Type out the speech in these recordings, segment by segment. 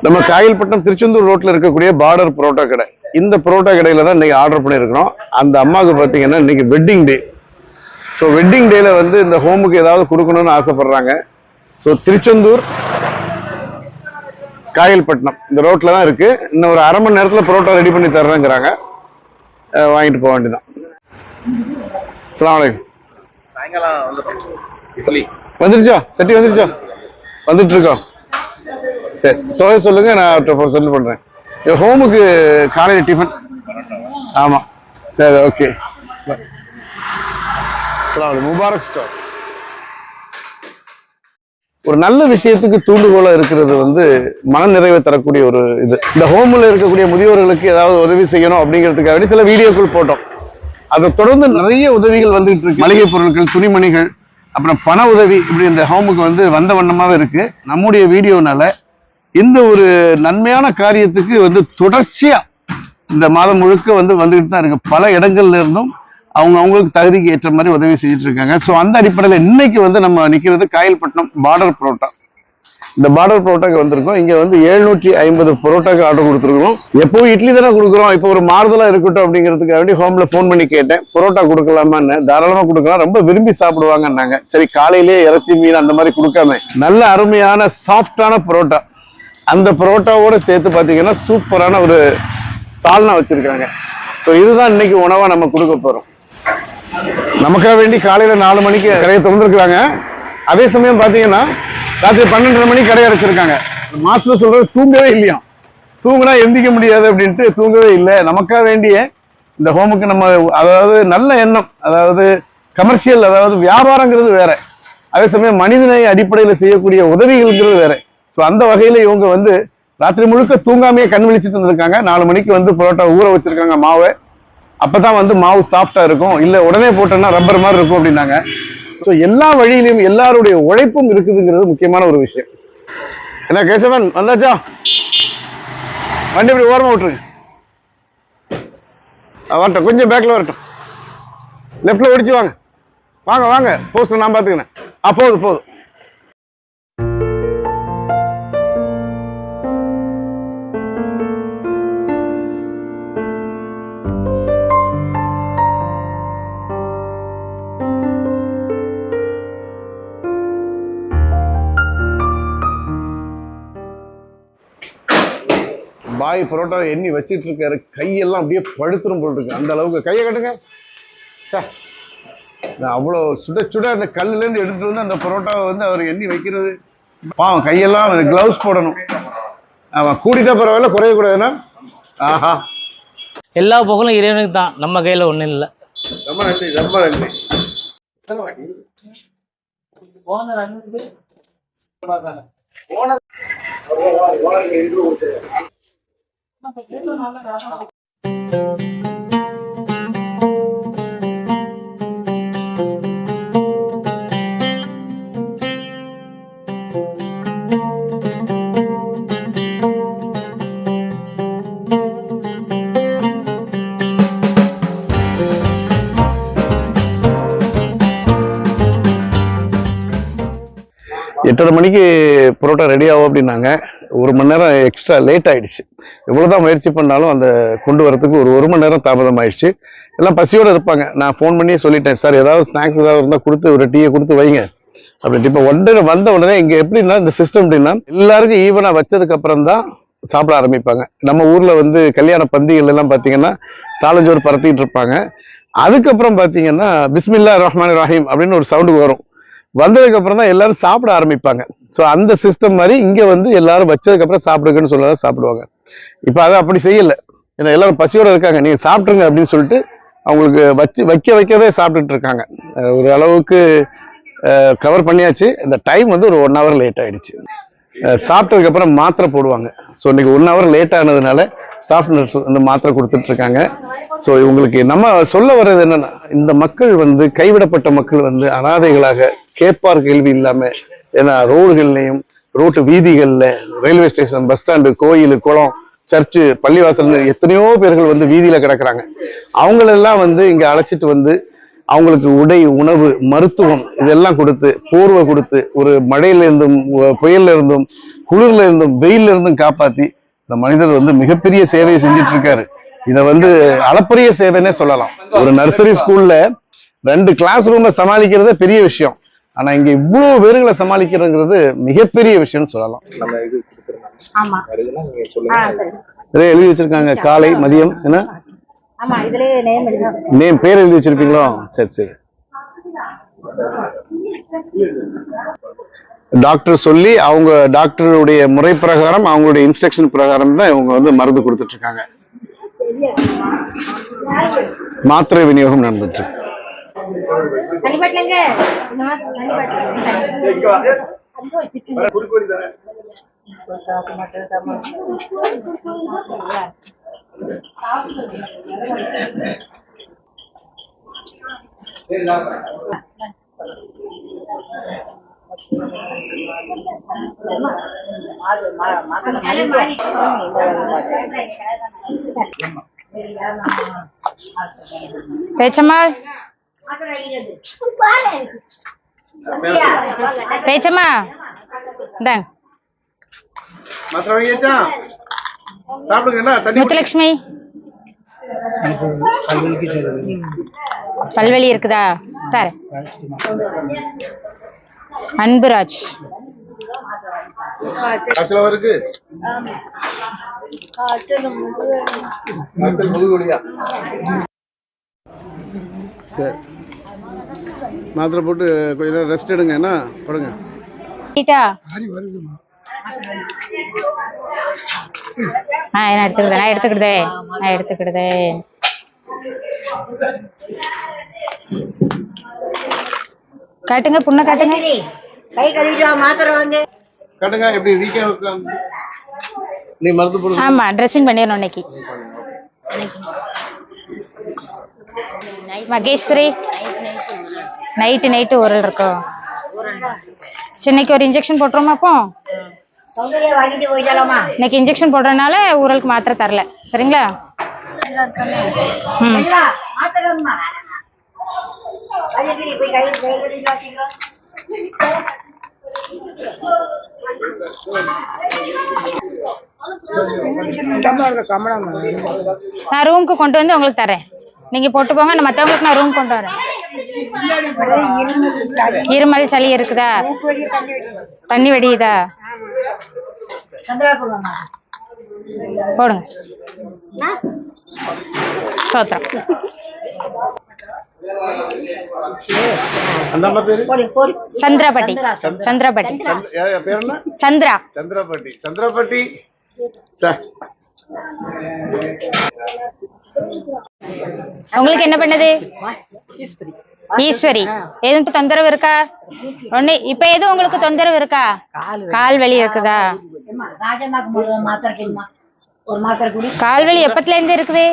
நம்ம காயல்பட்டினம் திருச்செந்தூர் ரோட்ல இருக்கக்கூடிய பார்டர் புரோட்டா கடை. இந்த புரோட்டா கடையில தான் இன்னைக்கு ஆர்டர் பண்ணியிருக்கிறோம். அந்த அம்மாவுக்கு பார்த்தீங்கன்னா இன்னைக்கு வெட்டிங் டே. ஸோ வெட்டிங் டேல வந்து இந்த ஹோமுக்கு ஏதாவது கொடுக்கணும்னு ஆசைப்படுறாங்க. ஸோ திருச்செந்தூர் காயல்பட்டினம் இந்த ரோட்ல தான் இருக்கு. இன்னும் ஒரு அரை மணி நேரத்தில் புரோட்டா ரெடி பண்ணி தர்றேங்கிறாங்க. வாங்கிட்டு போக வேண்டியதான். அஸ்ஸலாமு அலைக்கும். வந்துருச்சா? சட்டி வந்துருச்சா? வந்துட்டு இருக்கோம். சரி, தொகை சொல்லுங்க, நான் சொல்லி பண்றேன். ஹோமுக்கு காலையில் டிஃபன். ஆமா, சரி, ஓகே. Mubarak store. ஒரு நல்ல விஷயத்துக்கு தூண்டுகோலா இருக்கிறது வந்து மன நிறைவை தரக்கூடிய ஒரு இது. இந்த ஹோம்ல இருக்கக்கூடிய முதியோர்களுக்கு ஏதாவது உதவி செய்யணும் அப்படிங்கிறதுக்காக சில வீடியோக்கள் போட்டோம். அதை தொடர்ந்து நிறைய உதவிகள் வந்துட்டு இருக்கு. மளிகை பொருட்கள், துணிமணிகள், அப்புறம் பண உதவி, இப்படி இந்த ஹோமுக்கு வந்து வந்த வண்ணமாவே இருக்கு. நம்முடைய வீடியோனால இந்த ஒரு நன்மையான காரியத்துக்கு வந்து தொடர்ச்சியா இந்த மாதம் முழுக்க வந்துகிட்டு தான் இருக்கு. பல இடங்கள்ல இருந்தும் அவங்களுக்கு தகுதிக்கு ஏற்ற மாதிரி உதவி செஞ்சுட்டு இருக்காங்க. ஸோ அந்த அடிப்படையில் இன்னைக்கு நம்ம நிற்கிறது காயல்பட்டினம் பார்டர் புரோட்டா. இந்த பார்டர் புரோட்டாக்கு வந்திருக்கோம். இங்க 750 புரோட்டாக்கு ஆர்டர் கொடுத்துருக்கோம். எப்பவும் இட்லி தானே கொடுக்குறோம், இப்போ ஒரு மாறுதலா இருக்கட்டும் அப்படிங்கிறதுக்காக வேண்டி ஹோம்ல போன் பண்ணி கேட்டேன், புரோட்டா கொடுக்கலாமான்னு. தாராளமா கொடுக்கலாம், ரொம்ப விரும்பி சாப்பிடுவாங்கன்னாங்க. சரி, காலையிலேயே இறைச்சி மீன் அந்த மாதிரி கொடுக்காம நல்ல அருமையான சாஃப்டான புரோட்டா, அந்த புரோட்டாவோட சேர்த்து பார்த்தீங்கன்னா சூப்பரான ஒரு சால்னா வச்சிருக்காங்க. ஸோ இதுதான் இன்னைக்கு உணவா நம்ம கொடுக்க போறோம். நமக்காக வேண்டி காலையில 4 மணிக்கு கடையை திறந்துருக்காங்க. அதே சமயம் பார்த்தீங்கன்னா ராத்திரி 12:30 மணிக்கு கடை அடைச்சிருக்காங்க. மாஸ்டர் சொல்றது தூங்கவே இல்லையா, தூங்கினா எந்திக்க முடியாது அப்படின்ட்டு தூங்கவே இல்லை. நமக்காக வேண்டிய இந்த ஹோமுக்கு நம்ம அதாவது நல்ல எண்ணம், அதாவது கமர்ஷியல், அதாவது வியாபாரங்கிறது வேற, அதே சமயம் மனிதநேய அடிப்படையில் செய்யக்கூடிய உதவிகள்ங்கிறது வேற. ஸோ அந்த வகையில இவங்க ராத்திரி முழுக்க தூங்காமையே கண் விழிச்சிட்டு வந்திருக்காங்க. 4 மணிக்கு புரோட்டா ஊற வச்சிருக்காங்க மாவை. அப்பதான் மாவு சாஃப்டா இருக்கும், இல்லை உடனே போட்டோம்னா ரப்பர் மாதிரி இருக்கும் அப்படின்னாங்க. ஸோ எல்லா வழியிலையும் எல்லாருடைய உழைப்பும் இருக்குதுங்கிறது முக்கியமான ஒரு விஷயம். என்ன கேசவன் வந்தாச்சா? வண்டி இப்படி ஓரமா விட்டுருங்க. வரட்டும், கொஞ்சம் பேக்ல வரட்டும். லெப்ட்ல ஓடிச்சு வாங்க, வாங்க வாங்க. போஸ்ட் நான் பாத்துக்கிறேன். போதும். பாய் புரோட்டா எண்ணி வச்சிட்டு இருக்காரு. கையெல்லாம் அப்படியே படுத்துரும் போல் இருக்கு, அந்த அளவுக்கு. கையை கட்டுங்க. அவ்வளோ சுட சுட அந்த கல்லுல இருந்து எடுத்துட்டு வந்து அந்த புரோட்டாவை அவர் எண்ணி வைக்கிறது பாவம். கையெல்லாம் கிளவுஸ் போடணும். அவன் கூட்டிட்டா பரவாயில்ல, குறையக்கூடாதுன்னா. ஆஹா, எல்லா புகழும் இறைவனுக்கு தான், நம்ம கையில ஒண்ணும் இல்லை. ரொம்ப நன்றி, ரொம்ப நன்றி. எட்டரை மணிக்கு புரோட்டா ரெடி ஆகும் அப்படின்னாங்க. 1 மணி நேரம் எக்ஸ்ட்ரா லேட் ஆயிடுச்சு. எவ்வளவுதான் முயற்சி பண்ணாலும் அந்த கொண்டு வரதுக்கு ஒரு மணி நேரம் தாமதம் ஆயிடுச்சு. எல்லாம் பசியோட இருப்பாங்க. நான் ஃபோன் பண்ணி சொல்லிட்டேன், சார் ஏதாவது ஸ்நாக்ஸ் ஏதாவது இருந்தால் கொடுத்து ஒரு டீயை கொடுத்து வைங்க அப்படின்ட்டு. இப்போ வந்த உடனே இங்கே எப்படின்னா இந்த சிஸ்டம் எப்படின்னா எல்லாருக்கும் ஈவனா வச்சதுக்கு அப்புறம் தான் சாப்பிட ஆரம்பிப்பாங்க. நம்ம ஊர்ல கல்யாண பந்திகள் எல்லாம் பார்த்தீங்கன்னா காலஞ்சோறு பரத்திட்டு இருப்பாங்க. அதுக்கப்புறம் பார்த்தீங்கன்னா பிஸ்மில்லா ரஹ்மான் ரஹீம் அப்படின்னு ஒரு சவுண்டு வரும். வந்ததுக்கு அப்புறம் தான் எல்லாரும் சாப்பிட ஆரம்பிப்பாங்க. ஸோ அந்த சிஸ்டம் மாதிரி இங்க வந்து எல்லாரும் வச்சதுக்கு அப்புறம் சாப்பிடுங்கன்னு சொல்லதான் சாப்பிடுவாங்க. இப்போ அதை அப்படி செய்யல. ஏன்னா எல்லாரும் பசியோட இருக்காங்க, நீங்க சாப்பிட்டுருங்க அப்படின்னு சொல்லிட்டு அவங்களுக்கு வைக்கவே சாப்பிட்டுட்டு இருக்காங்க. ஒரு அளவுக்கு கவர் பண்ணியாச்சு. இந்த டைம் வந்து ஒரு 1 hour லேட் ஆயிடுச்சு. சாப்பிட்டதுக்கு அப்புறம் மாத்திரை போடுவாங்க. ஸோ இன்னைக்கு 1 hour லேட் ஆனதுனால ஸ்டாஃப் நர்ஸ் வந்து மாத்திரை கொடுத்துட்டு இருக்காங்க. ஸோ இவங்களுக்கு நம்ம சொல்ல வர்றது என்னன்னா, இந்த மக்கள் வந்து கைவிடப்பட்ட மக்கள் வந்து அனாதைகளாக கேட்பார் கேள்வி இல்லாம, ஏன்னா ரோடுகள்லையும் ரோட்டு வீதிகள்ல ரயில்வே ஸ்டேஷன், பஸ் ஸ்டாண்டு, கோயில், குளம், சர்ச்சு, பள்ளிவாசல் எத்தனையோ பேர்கள் வந்து வீதியில கிடக்குறாங்க. அவங்களெல்லாம் வந்து இங்க அழைச்சிட்டு வந்து அவங்களுக்கு உடை, உணவு, மருத்துவம் இதெல்லாம் கொடுத்து, போர்வை கொடுத்து, ஒரு மழையில இருந்தும் புயல்ல இருந்தும் குளிர்ல இருந்தும் வெயில்ல இருந்தும் காப்பாத்தி இந்த மனிதர் வந்து மிகப்பெரிய சேவையை செஞ்சுட்டு இருக்காரு. இதை வந்து அளப்பரிய சேவைன்னே சொல்லலாம். ஒரு நர்சரி ஸ்கூல்ல 2 கிளாஸ் ரூமை சமாளிக்கிறதே பெரிய விஷயம். ஆனா இங்க இவ்வளவு பேர்களை சமாளிக்கிறதுங்கிறது மிகப்பெரிய விஷயம்னு சொல்லலாம். இதே எழுதி வச்சிருக்காங்க, காலை மதியம் என்ன நேம் பேர் எழுதி வச்சிருப்பீங்களோ? சரி சரி. டாக்டர் சொல்லி அவங்க டாக்டருடைய முறை பிரகாரம், அவங்களுடைய இன்ஸ்ட்ரக்ஷன் பிரகாரம் தான் இவங்க வந்து மருந்து கொடுத்துட்டு இருக்காங்க. மாத்திரை விநியோகம் நடந்துட்டு இருக்கு. பேச்சம்மா பேச்சம்மா இந்தாங்க. முத்துலட்சுமி பல்வலி இருக்குதா? தர அன்புராஜ் மாத்திரை போட்டு கொஞ்ச நேரம் ரெஸ்ட் எடுங்க. என்ன படுங்க. எடுத்துக்கிடுதே. காட்டுங்க, புண்ணை காட்டுங்க. கை கழுவிட்டு மாத்திரை வாங்க. காட்டுங்க எப்படி நீ மருந்து போடு. ஆமா, ட்ரெஸ்ஸிங் பண்ணிடணும் இன்னைக்கு. மகேஸ்வரி நைட்டு ஊரல் இருக்கும். இன்னைக்கு ஒரு இன்ஜெக்ஷன் போட்டுருமா? அப்போ இன்னைக்கு இன்ஜெக்ஷன் போடுறதுனால ஊரலுக்கு மாத்திரை தரல, சரிங்களா? நான் ரூமுக்கு கொண்டு வந்து உங்களுக்கு தரேன், நீங்க போட்டு போங்க. நான் மற்றவங்களுக்கு நான் ரூம் கொண்டு வரேன். இருமல் சளி இருக்குதா? தண்ணி வெடியுதா? போடுங்க. சோத்திரம். சந்திராபட்டி. சந்திராபட்டி. உங்களுக்கு என்ன பண்ணது? ஈஸ்வரி. எதுவும் தொந்தரவு இருக்கா? ஒண்ணு இப்ப எதுவும் உங்களுக்கு தொந்தரவு இருக்கா? கால் வலி இருக்குதா? கால் வலி எப்பத்துல இருந்து இருக்குது?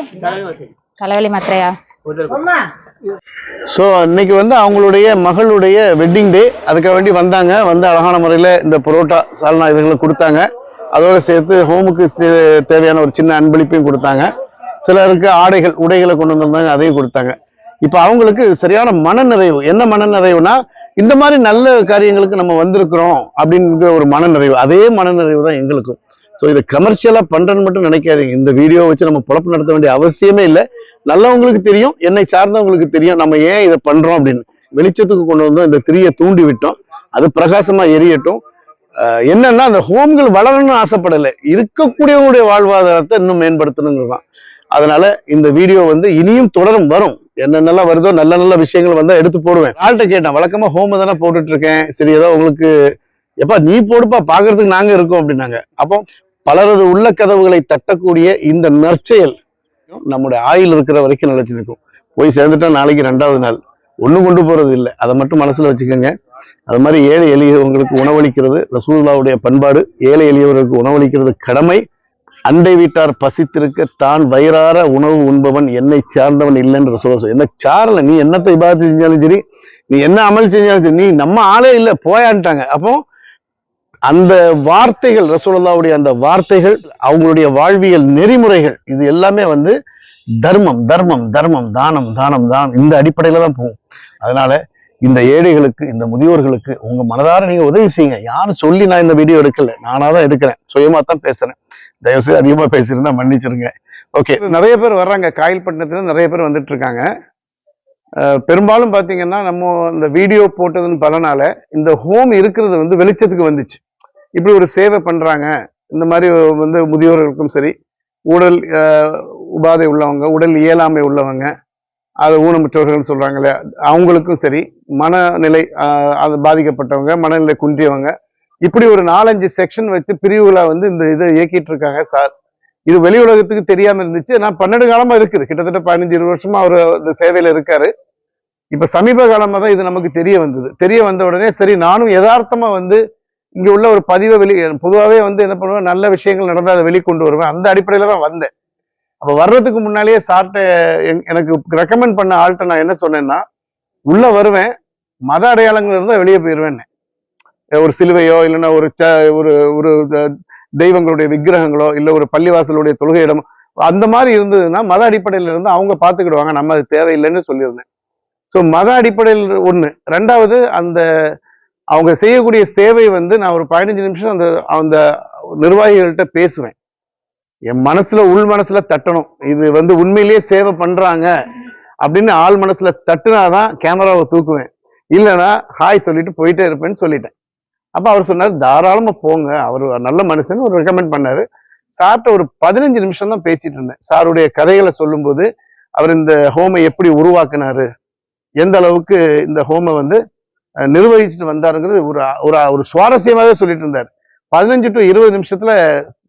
தலைவலி மாத்திரையா? ஸோ இன்னைக்கு வந்து அவங்களுடைய மகளுடைய வெட்டிங் டே, அதுக்காக வேண்டி வந்தாங்க. வந்து அழகான முறையில் இந்த புரோட்டா, சால்னா இதுகளை கொடுத்தாங்க. அதோடு சேர்த்து ஹோமுக்கு தேவையான ஒரு சின்ன அன்பளிப்பையும் கொடுத்தாங்க. சிலருக்கு உடைகளை கொண்டு வந்தாங்க, அதையும் கொடுத்தாங்க. இப்போ அவங்களுக்கு சரியான மனநிறைவு. என்ன மனநிறைவுனா, இந்த மாதிரி நல்ல காரியங்களுக்கு நம்ம வந்திருக்கிறோம் அப்படிங்கிற ஒரு மனநிறைவு. அதே மனநிறைவு தான் எங்களுக்கும். ஸோ இதை கமர்ஷியலாக பண்ணுறேன்னு மட்டும் நினைக்காதீங்க. இந்த வீடியோ வச்சு நம்ம பொழப்பு நடத்த வேண்டிய அவசியமே இல்லை. நல்லவங்களுக்கு தெரியும், என்னை சார்ந்தவங்களுக்கு தெரியும் நம்ம ஏன் இதை பண்றோம் அப்படின்னு. வெளிச்சத்துக்கு கொண்டு வந்தோம், இந்த திரியை தூண்டி விட்டோம், அது பிரகாசமா எரியட்டும். என்னன்னா, அந்த ஹோம்கள் வளரணும்னு ஆசைப்படலை, இருக்கக்கூடியவங்களுடைய வாழ்வாதாரத்தை இன்னும் மேம்படுத்தணுங்கிறது தான். அதனால இந்த வீடியோ வந்து இனியும் வரும். என்னென்னலாம் வருதோ நல்ல நல்ல விஷயங்கள் வந்தா எடுத்து போடுவேன். ஆள்கிட்ட கேட்டேன், வழக்கமா ஹோம் தானே போட்டுட்டு இருக்கேன், சரி ஏதோ உங்களுக்கு எப்பா நீ போடுப்பா பாக்குறதுக்கு நாங்க இருக்கோம் அப்படின்னாங்க. அப்போ பலரது உள்ள கதவுகளை தட்டக்கூடிய இந்த நற்செயல் நம்முடைய ஆயுள் இருக்கிற வரைக்கும் நிலைச்சு நிற்கும். போய் சேர்ந்துட்டா நாளைக்கு 2வது நாள் ஒண்ணும் கொண்டு போறது இல்லை. அதை மட்டும் மனசுல வச்சுக்கோங்க. அது மாதிரி ஏழை எளியவங்களுக்கு உணவளிக்கிறது ரசூலுல்லாஹ்வுடைய பண்பாடு. ஏழை எளியவர்களுக்கு உணவளிக்கிறது கடமை. அண்டை வீட்டார் பசித்திருக்க தான் வயிறார உணவு உண்பவன் என்னை சார்ந்தவன் இல்லைன்ற ரசூலுல்லாஹ். என்ன சாரல, நீ என்னத்தை இபாதத்து செஞ்சாலும் சரி, நீ என்ன அமல் செஞ்சாலும் சரி, நீ நம்ம ஆளே இல்லை போயான்ட்டாங்க. அப்போ அந்த வார்த்தைகள் ரசூலுல்லாஹ்வுடைய அந்த வார்த்தைகள், அவங்களுடைய வாழ்வியல் நெறிமுறைகள், இது எல்லாமே வந்து தர்மம் தர்மம் தர்மம், தானம் தானம் தானம், இந்த அடிப்படையில தான் போகும். அதனால இந்த ஏழைகளுக்கு, இந்த முதியோர்களுக்கு உங்க மனதார நீங்க உதவி செய்யுங்க. யாரும் சொல்லி நான் இந்த வீடியோ எடுக்கல, நானா தான் எடுக்கிறேன், சுயமா தான் பேசுறேன். தயவு செய்து அதிகமா பேசியிருந்தா மன்னிச்சிருங்க. ஓகே, நிறைய பேர் வர்றாங்க, காயல்பட்டினத்துல நிறைய பேர் வந்துட்டு இருக்காங்க. பெரும்பாலும் பாத்தீங்கன்னா நம்ம இந்த வீடியோ போட்டதன் பலனால இந்த ஹோம் இருக்கிறது வந்து வெளிச்சத்துக்கு வந்துச்சு. இப்படி ஒரு சேவை பண்றாங்க, இந்த மாதிரி வந்து முதியோர்களுக்கும் சரி, உடல் உபாதை உள்ளவங்க, உடல் இயலாமை உள்ளவங்க, அது ஊனமுற்றவர்கள் சொல்றாங்க இல்லையா, அவங்களுக்கும் சரி, மனநிலை அது பாதிக்கப்பட்டவங்க, மனநிலை குன்றியவங்க, இப்படி ஒரு 4-5 செக்ஷன் வச்சு பிரிவுகளை வந்து இந்த இதை இயக்கிட்டு இருக்காங்க சார். இது வெளி உலகத்துக்கு தெரியாம இருந்துச்சு. நான் 12 காலமா இருக்குது, கிட்டத்தட்ட 15-20 வருஷமா அவர் இந்த சேவையில இருக்காரு. இப்ப சமீப காலமா தான் இது நமக்கு தெரிய வந்தது. தெரிய வந்த உடனே சரி நானும் யதார்த்தமா வந்து இங்க உள்ள ஒரு பதிவை பொதுவாகவே வந்து என்ன பண்ணுவேன், நல்ல விஷயங்கள் நடந்தால் அதை வெளிக்கொண்டு வருவேன். அந்த அடிப்படையில தான் வந்தேன். அப்ப வர்றதுக்கு முன்னாலேயே சார்ட்ட எனக்கு ரெக்கமெண்ட் பண்ண ஆள்கிட்ட நான் என்ன சொன்னேன்னா, உள்ள வருவேன், மத அடையாளங்கள் இருந்தால் வெளியே போயிடுவேன். ஒரு சிலுவையோ இல்லைன்னா ஒரு ஒரு ஒரு தெய்வங்களுடைய விக்கிரகங்களோ இல்ல ஒரு பள்ளிவாசலுடைய தொழுகை இடமோ அந்த மாதிரி இருந்ததுன்னா மத அடிப்படையில இருந்து அவங்க பார்த்துக்கிடுவாங்க, நம்ம அது தேவையில்லைன்னு சொல்லியிருந்தேன். ஸோ மத அடிப்படையில் ஒண்ணு. 2வது, அந்த அவங்க செய்யக்கூடிய சேவை வந்து நான் ஒரு 15 நிமிஷம் அந்த அந்த நிர்வாகிகள்கிட்ட பேசுவேன். என் மனசுல உள் மனசுல தட்டணும், இது வந்து உண்மையிலேயே சேவை பண்றாங்க அப்படின்னு ஆள் மனசுல தட்டுனாதான் கேமராவை தூக்குவேன், இல்லைன்னா ஹாய் சொல்லிட்டு போயிட்டே இருப்பேன்னு சொல்லிட்டேன். அப்ப அவர் சொன்னார், தாராளமா போங்க, அவர் நல்ல மனுஷன் ஒரு ரெக்கமெண்ட் பண்ணாரு. சார்ட்ட ஒரு 15 நிமிஷம் தான் பேசிட்டு இருந்தேன். சாருடைய கதைகளை சொல்லும்போது அவர் இந்த ஹோமை எப்படி உருவாக்குனாரு, எந்த அளவுக்கு இந்த ஹோமை வந்து நிர்வகிச்சுட்டு வந்தாருங்கிறது ஒரு சுவாரஸ்யமாவே சொல்லிட்டு இருந்தார். 15 to 20 நிமிஷத்துல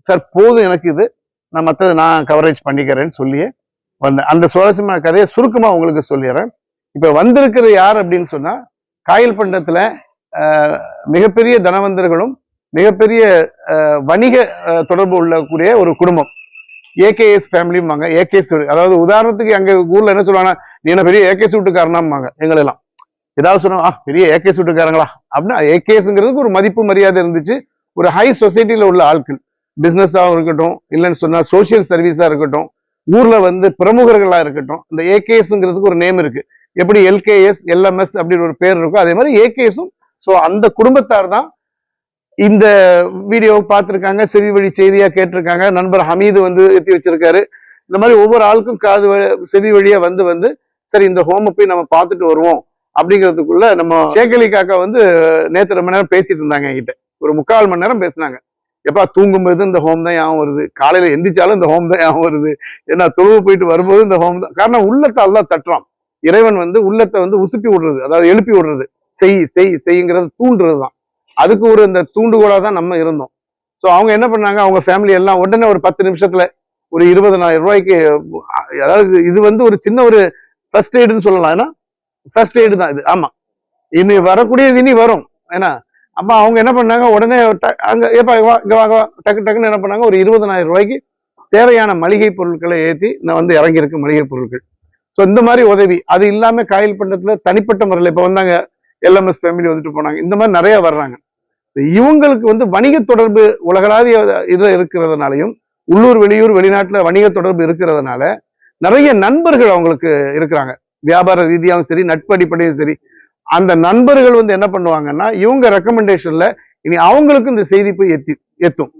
சார் போதும் எனக்கு இது, நான் மற்றது நான் கவரேஜ் பண்ணிக்கிறேன்னு சொல்லியே வந்தேன். அந்த சுவாரஸ்யமான கதையை சுருக்கமா உங்களுக்கு சொல்லிடுறேன். இப்ப வந்திருக்கிறது யார் அப்படின்னு சொன்னா, காயல்பட்டினத்துல மிகப்பெரிய தனவந்தர்களும் மிகப்பெரிய வணிக தொடர்பு உள்ளக்கூடிய ஒரு குடும்பம், ஏகேஎஸ் ஃபேமிலிம்பாங்க. ஏகேஎஸ், அதாவது உதாரணத்துக்கு எங்க ஊர்ல என்ன சொல்லுவாங்க, நீ என்ன பெரிய ஏகேஎஸ் வீட்டுக்காரனாம்பாங்க. எங்களெல்லாம் ஏதாவது சொன்னா பெரிய ஏகேஎஸ் வீட்டுக்காரங்களா அப்படின்னா, ஏகேஎஸ்ங்கிறதுக்கு ஒரு மதிப்பு மரியாதை இருந்துச்சு. ஒரு ஹை சொசைட்டில உள்ள ஆட்கள், பிசினஸாகவும் இருக்கட்டும், இல்லைன்னு சொன்னா சோசியல் சர்வீஸா இருக்கட்டும், ஊர்ல வந்து பிரமுகர்களா இருக்கட்டும், இந்த ஏகேஎஸ்ங்கிறதுக்கு ஒரு நேம் இருக்கு. எப்படி எல்கேஎஸ் எல்எம்எஸ் அப்படின்னு ஒரு பேர் இருக்கும், அதே மாதிரி ஏகேஎஸும். ஸோ அந்த குடும்பத்தார் தான் இந்த வீடியோவை பார்த்துருக்காங்க, செவி வழி செய்தியா கேட்டிருக்காங்க. நண்பர் ஹமீது வந்து ஏற்றி வச்சிருக்காரு. இந்த மாதிரி ஒவ்வொரு ஆளுக்கும் செவி வழியா வந்து சரி இந்த ஹோமை போய் நம்ம பார்த்துட்டு வருவோம் அப்படிங்கிறதுக்குள்ள நம்ம ஷேக் காக்கா வந்து நேற்று ரொம்ப நேரம் பேசிட்டு இருந்தாங்க என்கிட்ட. ஒரு 3/4 மணி நேரம் பேசினாங்க. எப்பா தூங்கும்போது இந்த ஹோம் தான் ஞாபகம் வருது, காலையில எந்திரிச்சாலும் இந்த ஹோம் தான் ஞாபகம் வருது, ஏன்னா தொழுவு போயிட்டு வரும்போது இந்த ஹோம் தான். காரணம் உள்ளத்தை அல்லாஹ் தட்டுறான். இறைவன் வந்து உள்ளத்தை வந்து உசுப்பி விடுறது, அதாவது எழுப்பி விடுறது, செய்யுங்கிறது தூண்டுறது தான். அதுக்கு ஒரு இந்த தூண்டுகோலா தான் நம்ம இருந்தோம். ஸோ அவங்க என்ன பண்ணாங்க, அவங்க ஃபேமிலி எல்லாம் உடனே ஒரு 10 நிமிஷத்துல ஒரு 20,000 ரூபாய்க்கு, அதாவது இது வந்து ஒரு சின்ன ஒரு ஃபர்ஸ்ட் எய்டுன்னு சொல்லலாம். ஏன்னா ஃபர்ஸ்ட் எய்டு தான் இது. ஆமா, இனி வரக்கூடியது இனி வரும். ஏன்னா அப்ப அவங்க என்ன பண்ணாங்க, உடனே அங்க ஏப்பா இங்க வாங்க, டக்கு டக்குன்னு என்ன பண்ணாங்க, ஒரு 20,000 ரூபாய்க்கு தேவையான மளிகை பொருட்களை ஏற்றி நான் வந்து இறங்கியிருக்கு மளிகை பொருட்கள். ஸோ இந்த மாதிரி உதவி. அது இல்லாம காயல்பட்டினத்துல தனிப்பட்ட முறையில் இப்ப வந்தாங்க, எல்எம்எஸ் ஃபேமிலி வந்துட்டு போனாங்க. இந்த மாதிரி நிறைய வர்றாங்க. இவங்களுக்கு வந்து வணிக தொடர்பு உலகளாவிய இதுல இருக்கிறதுனாலையும், உள்ளூர் வெளியூர் வெளிநாட்டுல வணிக தொடர்பு இருக்கிறதுனால நிறைய நண்பர்கள் அவங்களுக்கு இருக்கிறாங்க. வியாபார ரீதியாகவும் சரி, நட்பு அடிப்படையும் சரி. அந்த நண்பர்கள் வந்து என்ன பண்ணுவாங்கன்னா, இவங்க ரெக்கமெண்டேஷன்ல இனி அவங்களுக்கு இந்த செய்தி போய் எத்தும்.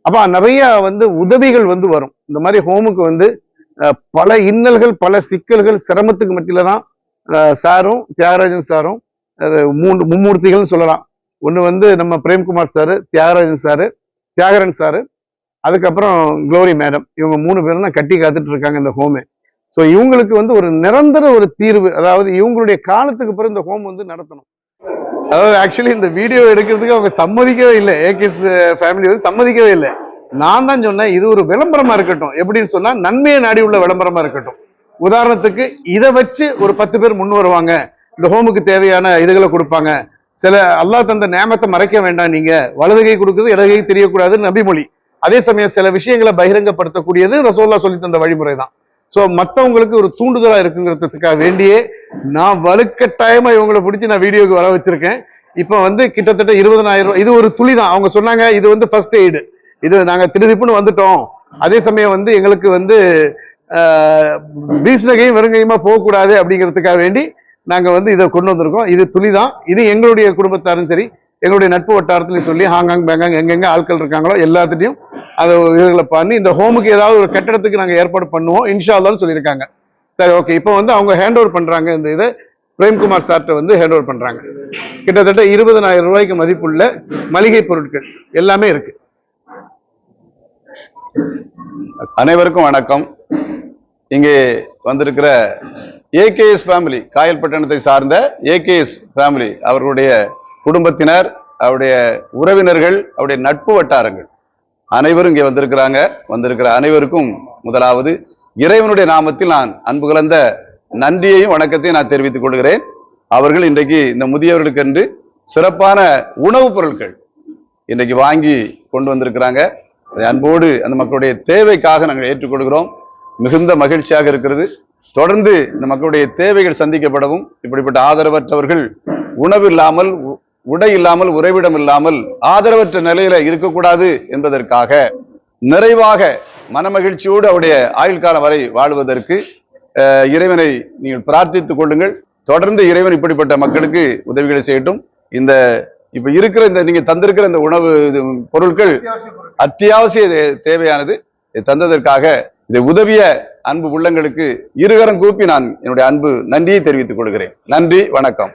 அப்ப நிறைய வந்து உதவிகள் வந்து வரும். இந்த மாதிரி ஹோமுக்கு வந்து பல இன்னல்கள், பல சிக்கல்கள், சிரமத்துக்கு மத்தியில தான் சாரும் தியாகராஜன் சாரும் மும்மூர்த்திகள்னு சொல்லலாம். ஒண்ணு வந்து நம்ம Premkumar sir, Thiyagarajan sir, Thiyagaran sir, அதுக்கப்புறம் க்ளோரி மேடம். இவங்க 3 பேரும் தான் கட்டி காத்துட்டு இருக்காங்க இந்த ஹோமே. ஸோ இவங்களுக்கு வந்து ஒரு நிரந்தர ஒரு தீர்வு, அதாவது இவங்களுடைய காலத்துக்கு பிறகு இந்த ஹோம் வந்து நடத்தணும். அதாவது ஆக்சுவலி இந்த வீடியோ எடுக்கிறதுக்கு அவங்க சம்மதிக்கவே இல்லை, ஏகேஎஸ் ஃபேமிலி வந்து சம்மதிக்கவே இல்லை. நான் தான் சொன்னேன் இது ஒரு விளம்பரமா இருக்கட்டும், எப்படின்னு சொன்னா நன்மையை நாடி உள்ள விளம்பரமா இருக்கட்டும். உதாரணத்துக்கு இதை வச்சு ஒரு 10 பேர் முன் வருவாங்க, இந்த ஹோமுக்கு தேவையான இதுகளை கொடுப்பாங்க. சில அல்லாஹ் தந்த நேமத்தை மறைக்க வேண்டாம், நீங்க வலது கை கொடுக்குறது இடது கை தெரியக்கூடாதுன்னு நபிமொழி. அதே சமயம் சில விஷயங்களை பகிரங்கப்படுத்தக்கூடியது ரசூலுல்லாஹ் சொல்லி தந்த வழிமுறை தான். ஸோ மற்றவங்களுக்கு ஒரு தூண்டுதலா இருக்குங்கிறதுக்காக வேண்டியே நான் வலுக்கட்டாயமா இவங்களை பிடிச்சி நான் வீடியோக்கு வர வச்சிருக்கேன். இப்போ வந்து கிட்டத்தட்ட 20,000 ரூபாய், இது ஒரு துளி தான். அவங்க சொன்னாங்க இது வந்து ஃபர்ஸ்ட் எய்டு, இது நாங்க திருதிப்புன்னு வந்துட்டோம். அதே சமயம் வந்து எங்களுக்கு வந்து பீஸ்னகையும் வெறுங்கையுமா போகக்கூடாது அப்படிங்கிறதுக்காக வேண்டி நாங்க வந்து இதை கொண்டு வந்திருக்கோம். இது துளி தான். இது எங்களுடைய குடும்பத்தாரும் சரி, எங்களுடைய நட்பு வட்டாரத்துலையும் சொல்லி ஹாங்காங் பேங்காங் எங்கெங்க ஆட்கள் இருக்காங்களோ எல்லாத்துட்டையும் அதை இதுகளை பண்ணி இந்த ஹோமுக்கு ஏதாவது ஒரு கட்டடத்துக்கு நாங்கள் ஏற்பாடு பண்ணுவோம் இன்ஷா அல்லாஹ்னு சொல்லியிருக்காங்க. சரி, ஓகே. இப்போ வந்து அவங்க ஹேண்ட் ஓவர் பண்றாங்க, இந்த இதை பிரேம்குமார் சார்ட்ட வந்து ஹேண்ட் ஓவர் பண்றாங்க. கிட்டத்தட்ட 20,000 ரூபாய்க்கு மதிப்புள்ள மளிகை பொருட்கள் எல்லாமே இருக்கு. அனைவருக்கும் வணக்கம். இங்கே வந்திருக்கிற ஏகேஎஸ் ஃபேமிலி, காயல்பட்டணத்தை சார்ந்த ஏகேஎஸ் ஃபேமிலி, அவர்களுடைய குடும்பத்தினர், அவருடைய உறவினர்கள், அவருடைய நட்பு வட்டாரங்கள் அனைவரும் இங்கே வந்திருக்கிறாங்க. வந்திருக்கிற அனைவருக்கும் முதலாவது இறைவனுடைய நாமத்தில் நான் அன்பு கலந்த நன்றியையும் வணக்கத்தையும் நான் தெரிவித்துக் கொள்கிறேன். அவர்கள் இன்றைக்கு இந்த முதியவர்களுக்கு என்று சிறப்பான உணவுப் பொருட்கள் இன்றைக்கு வாங்கி கொண்டு வந்திருக்கிறாங்க. அதை அன்போடு அந்த மக்களுடைய தேவைக்காக நாங்கள் ஏற்றுக்கொள்கிறோம். மிகுந்த மகிழ்ச்சியாக இருக்கிறது. தொடர்ந்து இந்த மக்களுடைய தேவைகள் சந்திக்கப்படவும், இப்படிப்பட்ட ஆதரவற்றவர்கள் உணவு இல்லாமல், உடை இல்லாமல், உறைவிடம் இல்லாமல் ஆதரவற்ற நிலையில இருக்கக்கூடாது என்பதற்காக நிறைவாக மனமகிழ்ச்சியோடு அவருடைய ஆயுள் காலம் வரை வாழ்வதற்கு இறைவனை நீங்கள் பிரார்த்தித்துக் கொள்ளுங்கள். தொடர்ந்து இறைவன் இப்படிப்பட்ட மக்களுக்கு உதவிகளை செய்யட்டும். இந்த இப்ப இருக்கிற இந்த நீங்க தந்திருக்கிற இந்த உணவு பொருட்கள் அத்தியாவசிய தேவையானது. தந்ததற்காக இதை உதவிய அன்பு உள்ளங்களுக்கு இருகரம் கூப்பி நான் என்னுடைய அன்பு நன்றியை தெரிவித்துக் கொள்கிறேன். நன்றி, வணக்கம்.